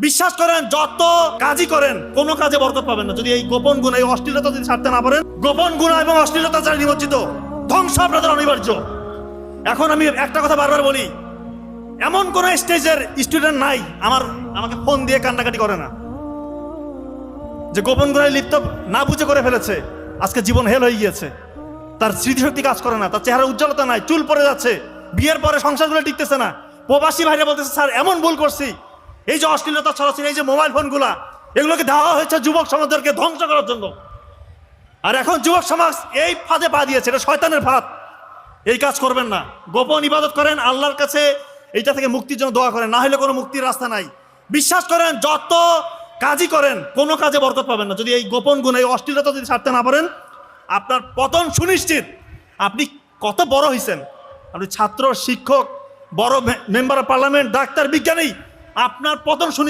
বিশ্বাস করেন, যত কাজই করেন কোনো কাজে বরকত পাবেন না যদি এই গোপন গুণ, এই অশ্লীলতা যদি ছাড়তে না পারেন। গোপন গুণ এবং অশ্লীলতা যারা নিমজ্জিত, ধ্বংস আপনাদের অনিবার্য। এখন আমি একটা কথা বারবার বলি, এমন কোন স্টেজের স্টুডেন্ট নাই আমাকে ফোন দিয়ে কান্নাকাটি করে না, যে গোপন গুণে লিপ্ত না বুঝে করে ফেলেছে, আজকে জীবন হেল হয়ে গিয়েছে, তার স্মৃতিশক্তি কাজ করে না, তার চেহারা উজ্জ্বলতা নাই, চুল পড়ে যাচ্ছে, বিয়ের পরে সংসারগুলো টিকতেছে না। প্রবাসী ভাইরা বলতেছে, স্যার এমন ভুল করছি, এই যে অশ্লীলতা ছড়াছড়ি, এই যে মোবাইল ফোনগুলা, এগুলোকে দেওয়া হয়েছে যুবক সমাজদেরকে ধ্বংস করার জন্য। আর এখন যুবক সমাজ এই ফাঁদে পা দিয়েছে, এটা শয়তানের ফাঁদ। এই কাজ করবেন না, গোপন ইবাদত করেন, আল্লাহর কাছে এইটা থেকে মুক্তির জন্য দোয়া করেন, না হলে কোনো মুক্তির রাস্তা নাই। বিশ্বাস করেন, যত কাজই করেন কোনো কাজে বরকত পাবেন না যদি এই গোপন গুণ, এই অশ্লীলতা যদি ছাড়তে না পারেন। আপনার পতন সুনিশ্চিত। আপনি কত বড় হয়েছেন, আপনি ছাত্র, শিক্ষক, বড় মেম্বার অফ পার্লামেন্ট, ডাক্তার, বিজ্ঞানী, আপনার পতন সুনিশ্চিত।